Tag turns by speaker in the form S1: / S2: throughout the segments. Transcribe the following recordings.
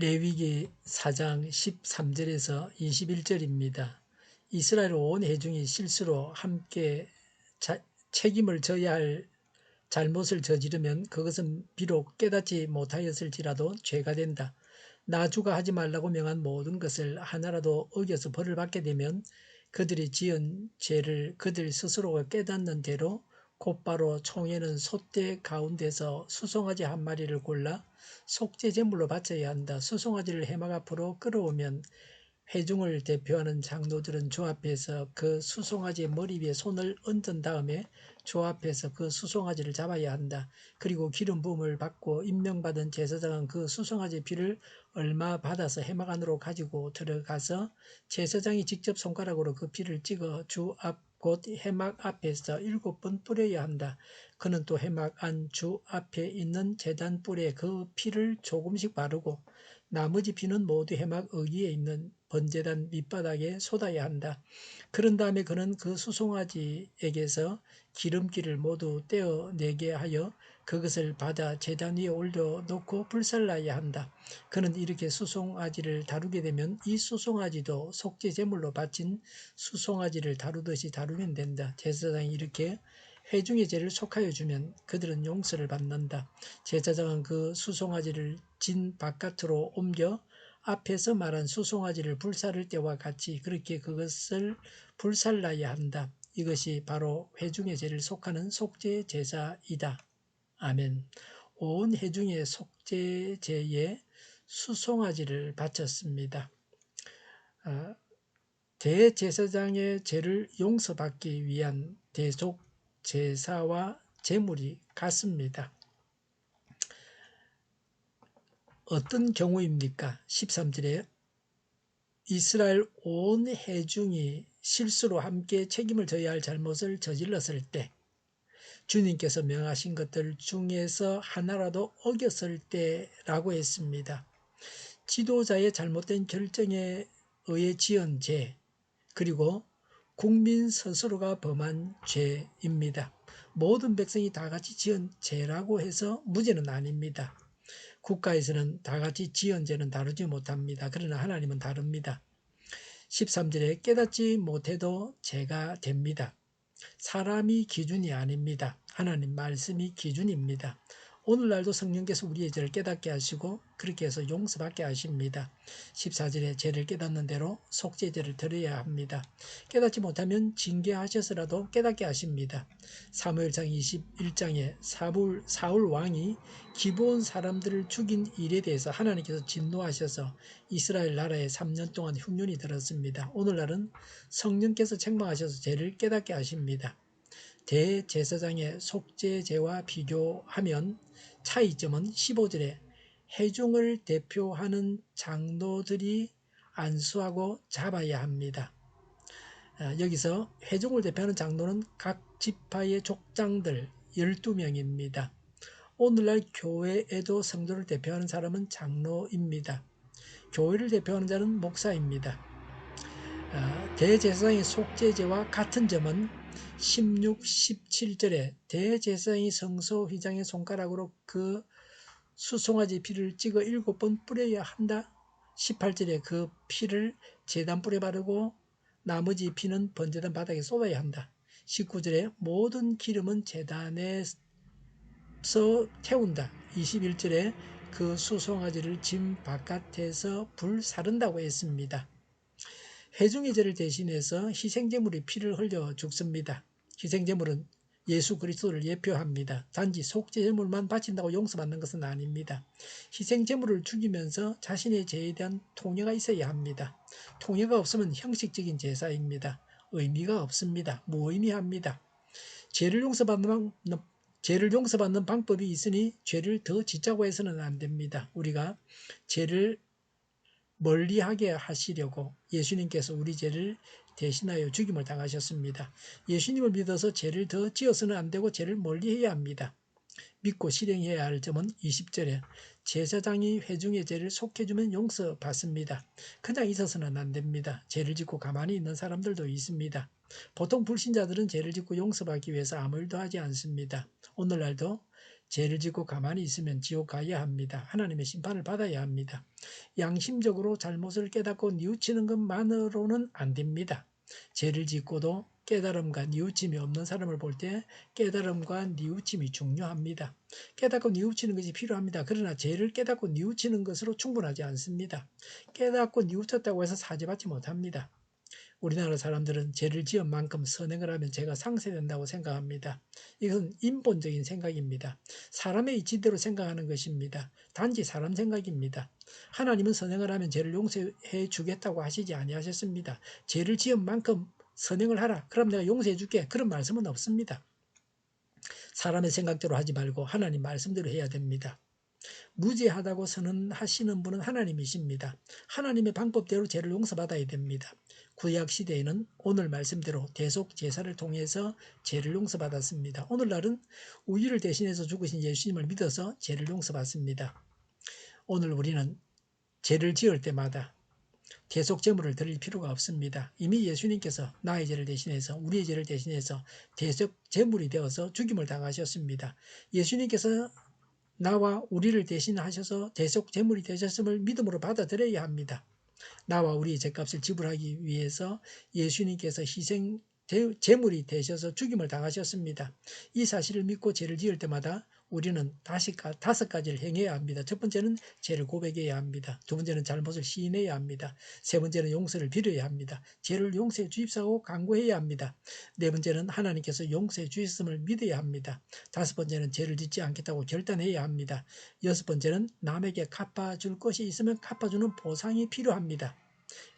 S1: 레위기 4장 13절에서 21절입니다. 이스라엘 온 회중이 실수로 함께 책임을 져야 할 잘못을 저지르면 그것은 비록 깨닫지 못하였을지라도 죄가 된다. 나주가 하지 말라고 명한 모든 것을 하나라도 어겨서 벌을 받게 되면 그들이 지은 죄를 그들 스스로가 깨닫는 대로 곧바로 총회는 솥대 가운데서 수송아지 한 마리를 골라 속죄 제물로 바쳐야 한다. 수송아지를 해막 앞으로 끌어오면 회중을 대표하는 장로들은 주 앞에서 그 수송아지의 머리 위에 손을 얹은 다음에 주 앞에서 그 수송아지를 잡아야 한다. 그리고 기름 부음을 받고 임명받은 제사장은 그 수송아지 피를 얼마 받아서 해막 안으로 가지고 들어가서 제사장이 직접 손가락으로 그 피를 찍어 주 앞 곧 해막 앞에서 7번 뿌려야 한다. 그는 또 해막 안 주 앞에 있는 제단 뿔에 그 피를 조금씩 바르고 나머지 피는 모두 해막 어귀에 있는 번제단 밑바닥에 쏟아야 한다. 그런 다음에 그는 그 수송아지에게서 기름기를 모두 떼어내게 하여 그것을 받아 제단 위에 올려놓고 불살라야 한다. 그는 이렇게 수송아지를 다루게 되면 이 수송아지도 속죄 제물로 바친 수송아지를 다루듯이 다루면 된다. 제사장이 이렇게 회중의 죄를 속하여 주면 그들은 용서를 받는다. 제사장은 그 수송아지를 진 바깥으로 옮겨 앞에서 말한 수송아지를 불사를 때와 같이 그렇게 그것을 불살라야 한다. 이것이 바로 회중의 죄를 속하는 속죄 제사이다. 아멘. 온 회중의 속죄제에 수송아지를 바쳤습니다. 대제사장의 죄를 용서받기 위한 대속 제사와 제물이 같습니다. 어떤 경우입니까? 13절에 이스라엘 온 회중이 실수로 함께 책임을 져야 할 잘못을 저질렀을 때, 주님께서 명하신 것들 중에서 하나라도 어겼을 때라고 했습니다. 지도자의 잘못된 결정에 의해 지은 죄, 그리고 국민 스스로가 범한 죄입니다. 모든 백성이 다 같이 지은 죄라고 해서 무죄는 아닙니다. 국가에서는 다 같이 지은 죄는 다루지 못합니다. 그러나 하나님은 다릅니다. 13절에 깨닫지 못해도 죄가 됩니다. 사람이 기준이 아닙니다. 하나님 말씀이 기준입니다. 오늘날도 성령께서 우리의 죄를 깨닫게 하시고 그렇게 해서 용서받게 하십니다. 14절에 죄를 깨닫는 대로 속죄제를 드려야 합니다. 깨닫지 못하면 징계하셔서라도 깨닫게 하십니다. 사무엘상 21장에 사울 왕이 기브온 사람들을 죽인 일에 대해서 하나님께서 진노하셔서 이스라엘 나라에 3년 동안 흉년이 들었습니다. 오늘날은 성령께서 책망하셔서 죄를 깨닫게 하십니다. 대제사장의 속죄제와 비교하면 차이점은 15절에 회중을 대표하는 장로들이 안수하고 잡아야 합니다. 여기서 회중을 대표하는 장로는 각 지파의 족장들 12명입니다. 오늘날 교회에도 성도를 대표하는 사람은 장로입니다. 교회를 대표하는 자는 목사입니다. 대제사장의 속죄제와 같은 점은 16, 17절에 대제사장이 성소 휘장의 손가락으로 그 수송아지 피를 찍어 7번 뿌려야 한다. 18절에 그 피를 제단 뿔에 바르고 나머지 피는 번제단 바닥에 쏟아야 한다. 19절에 모든 기름은 제단에서 태운다. 21절에 그 수송아지를 짐 바깥에서 불사른다고 했습니다. 회중의 죄를 대신해서 희생제물이 피를 흘려 죽습니다. 희생제물은 예수 그리스도를 예표합니다. 단지 속죄제물만 바친다고 용서받는 것은 아닙니다. 희생제물을 죽이면서 자신의 죄에 대한 통회가 있어야 합니다. 통회가 없으면 형식적인 제사입니다. 의미가 없습니다. 무의미합니다. 죄를 용서받는 방법이 있으니 죄를 더 짓자고 해서는 안 됩니다. 우리가 죄를 멀리하게 하시려고 예수님께서 우리 죄를 대신하여 죽임을 당하셨습니다. 예수님을 믿어서 죄를 더 지어서는 안 되고 죄를 멀리해야 합니다. 믿고 실행해야 할 점은 20절에 제사장이 회중의 죄를 속해주면 용서받습니다. 그냥 있어서는 안 됩니다. 죄를 짓고 가만히 있는 사람들도 있습니다. 보통 불신자들은 죄를 짓고 용서받기 위해서 아무 일도 하지 않습니다. 오늘날도 죄를 짓고 가만히 있으면 지옥 가야 합니다. 하나님의 심판을 받아야 합니다. 양심적으로 잘못을 깨닫고 뉘우치는 것만으로는 안 됩니다. 죄를 짓고도 깨달음과 뉘우침이 없는 사람을 볼 때 깨달음과 뉘우침이 중요합니다. 깨닫고 뉘우치는 것이 필요합니다. 그러나 죄를 깨닫고 뉘우치는 것으로 충분하지 않습니다. 깨닫고 뉘우쳤다고 해서 사죄받지 못합니다. 우리나라 사람들은 죄를 지은 만큼 선행을 하면 죄가 상쇄된다고 생각합니다. 이것은 인본적인 생각입니다. 사람의 이치대로 생각하는 것입니다. 단지 사람 생각입니다. 하나님은 선행을 하면 죄를 용서해 주겠다고 하시지 아니하셨습니다. 죄를 지은 만큼 선행을 하라. 그럼 내가 용서해 줄게. 그런 말씀은 없습니다. 사람의 생각대로 하지 말고 하나님 말씀대로 해야 됩니다. 무죄하다고 선언하시는 분은 하나님이십니다. 하나님의 방법대로 죄를 용서받아야 됩니다. 구약 시대에는 오늘 말씀대로 대속 제사를 통해서 죄를 용서받았습니다. 오늘날은 우리를 대신해서 죽으신 예수님을 믿어서 죄를 용서받습니다. 오늘 우리는 죄를 지을 때마다 대속 제물을 드릴 필요가 없습니다. 이미 예수님께서 나의 죄를 대신해서 우리의 죄를 대신해서 대속 제물이 되어서 죽임을 당하셨습니다. 예수님께서 나와 우리를 대신하셔서 대속 제물이 되셨음을 믿음으로 받아들여야 합니다. 나와 우리의 죄값을 지불하기 위해서 예수님께서 희생 제물이 되셔서 죽임을 당하셨습니다. 이 사실을 믿고 죄를 지을 때마다 우리는 다섯 가지를 행해야 합니다. 첫 번째는 죄를 고백해야 합니다. 두 번째는 잘못을 시인해야 합니다. 세 번째는 용서를 빌어야 합니다. 죄를 용서해 주십사고 간구해야 합니다. 네 번째는 하나님께서 용서해 주셨음을 믿어야 합니다. 다섯 번째는 죄를 짓지 않겠다고 결단해야 합니다. 여섯 번째는 남에게 갚아줄 것이 있으면 갚아주는 보상이 필요합니다.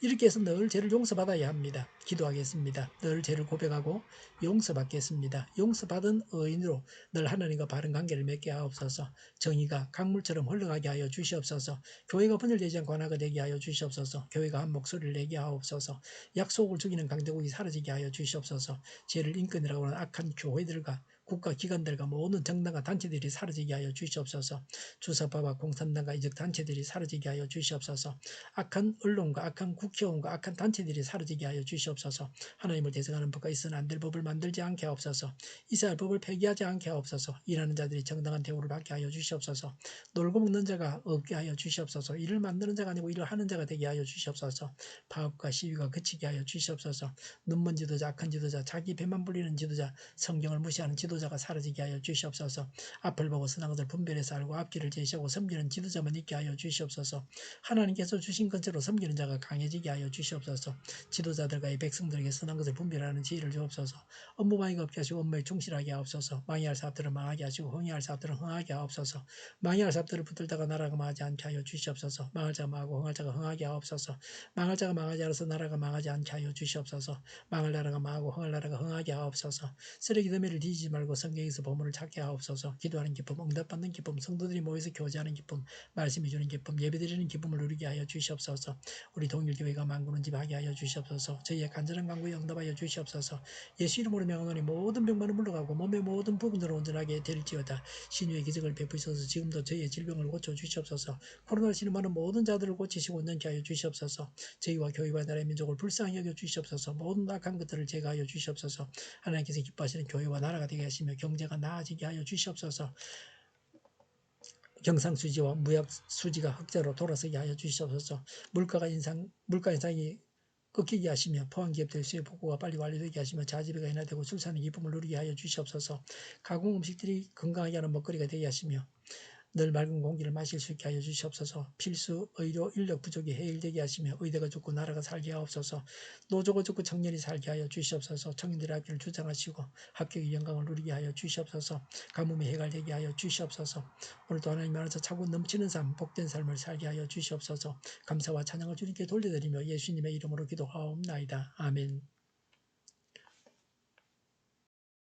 S1: 이렇게 해서 늘 죄를 용서받아야 합니다. 기도하겠습니다. 늘 죄를 고백하고 용서받겠습니다. 용서받은 의인으로 늘 하나님과 바른 관계를 맺게 하옵소서. 정의가 강물처럼 흘러가게 하여 주시옵소서. 교회가 분열되지 않고 하나가 되게 하여 주시옵소서. 교회가 한 목소리를 내게 하옵소서. 약속을 죽이는 강대국이 사라지게 하여 주시옵소서. 죄를 인권이라고 하는 악한 교회들과 국가기관들과 모든 정당과 단체들이 사라지게 하여 주시옵소서. 주사파와 공산당과 이적 단체들이 사라지게 하여 주시옵소서. 악한 언론과 악한 국회의원과 악한 단체들이 사라지게 하여 주시옵소서. 하나님을 대적하는 법과 있어는 안 될 법을 만들지 않게 하옵소서. 이스라엘 법을 폐기하지 않게 하옵소서. 일하는 자들이 정당한 대우를 받게 하여 주시옵소서. 놀고 먹는 자가 없게 하여 주시옵소서. 일을 만드는 자가 아니고 일을 하는 자가 되게 하여 주시옵소서. 파업과 시위가 그치게 하여 주시옵소서. 눈먼 지도자, 악한 지도자, 자기 배만 불리는 지도자, 성경을 무시하는 지도자가 사라지게 하여 주시옵소서. 앞을 보고 선한 것을 분별해서 알고 앞길을 제시하고 섬기는 지도자만 있게 하여 주시옵소서. 하나님께서 주신 것대로 섬기는 자가 강해지게 하여 주시옵소서. 지도자들과 이 백성들에게 선한 것을 분별하는 지혜를 주옵소서. 업무방해가 없게 하시고 업무에 충실하게 하옵소서. 망해할 사업들을 망하게 하시고 흥해할 사업들을 흥하게 하옵소서. 망해할 사업들을 붙들다가 나라가 망하지 않게 하여 주시옵소서. 망할 자가 망하고 흥할 자가 흥하게 하옵소서. 망할 자가 망하지 않아서 나라가 망하지 않게 하여 주시옵소서. 망할 나라가 망하고 흥할 나라가 흥하게 하옵소서. 쓰레기 더미를 뒤지지 말고 성경에서 보물을 찾게 하옵소서. 기도하는 기쁨, 응답받는 기쁨, 성도들이 모여서 교제하는 기쁨, 말씀해 주는 기쁨, 예배드리는 기쁨을 누리게 하여 주시옵소서. 우리 동일교회가 만구는 집 하게 하여 주시옵소서. 저희의 간절한 간구에 응답하여 주시옵소서. 예수 이름으로 명하노니 모든 병만은 물러가고 몸의 모든 부분으로 온전하게 될지어다. 신유의 기적을 베푸셔서 지금도 저희의 질병을 고쳐 주시옵소서. 코로나를 신음하는 모든 자들을 고치시고 온전케 하여 주시옵소서. 저희와 교회와 나라의 민족을 불쌍히 여겨 주시옵소서. 모든 악한 것들을 제거하여 주시옵소서. 하나님께서 기뻐하시는 교회와 나라가 되게 하시며 경제가 나아지게 하여 주시옵소서. 경상수지와 무역수지가 흑자로 돌아서게 하여 주시옵소서. 물가 인상이 꺾이게 하시며 포항기업들 수요 복구가 빨리 완료되게 하시며 자재비가 인하되고 출산의 기쁨을 누리게 하여 주시옵소서. 가공 음식들이 건강하게 하는 먹거리가 되게 하시며 늘 맑은 공기를 마실 수 있게 하여 주시옵소서. 필수 의료 인력 부족이 해일되게 하시며 의대가 죽고 나라가 살게 하옵소서. 노조가 죽고 청년이 살게 하여 주시옵소서. 청년들의 학교를 주장하시고 합격의 영광을 누리게 하여 주시옵소서. 가뭄이 해갈되게 하여 주시옵소서. 오늘도 하나님 안에서 차고 넘치는 삶, 복된 삶을 살게 하여 주시옵소서. 감사와 찬양을 주님께 돌려드리며 예수님의 이름으로 기도하옵나이다. 아멘.